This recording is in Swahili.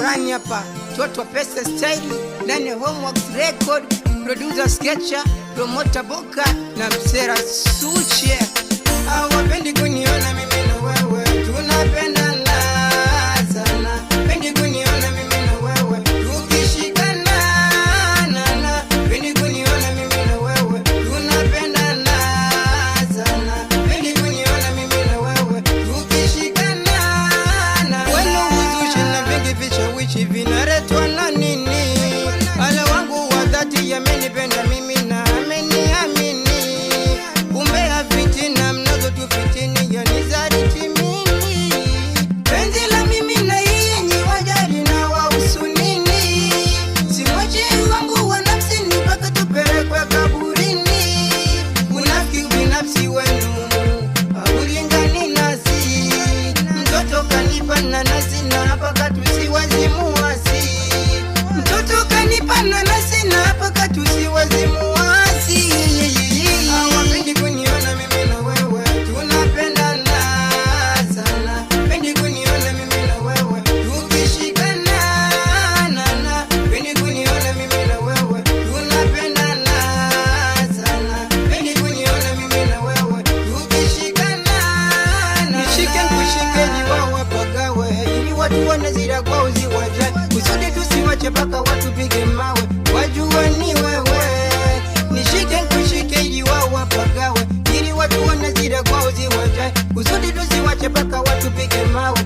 Rani hapa, Toto Pesa Style, ndani ya Homeworks Record, producer Sketcher, promoter Boka na Msera Suche. Hawapendi kuniona mimi na wewe tunapendana sana, pendi kuniona mimi na wewe tukishikana na, pendi kuniona mimi na wewe tunapendana sana, pendi kuniona mimi na wewe tukishikana na. Wenu uzushi na vingi vishawishi vinaletwa na nini? Wale wangu wa dhati yamenipenda mimi na ameniamini, kumbe fitina mnazotufitini yanizaliti mimi. Penzi la mimi na yeye ni wajali na wahusu nini? Simwache wangu wa nafsi ni mpaka tupelekwe kaburini. Unafiki binafsi wenu haulingani nasi, mtoto kanipa nanasi na hapa katusi wazimu wasi, mtoto kanipa nanasi na hapa katusi wazimu wasi. Hawapendi kuniona mimi na wewe tunapendana sana, pendi kuniona mimi na wewe tukishikana na, pendi kuniona mimi na wewe tunapendana sana, pendi kuniona mimi na wewe tukishikana na. Nishike nikushike jiwawa pagawe, ili watu wanazira kwa uziwaja, kusudi tusiwache paka watu pige mawe wajua ni wewe. Nishike nikushike jiwawa pagawe, ili watu wanazira kwa uziwaja, kusudi tusiwache paka watu pige mawe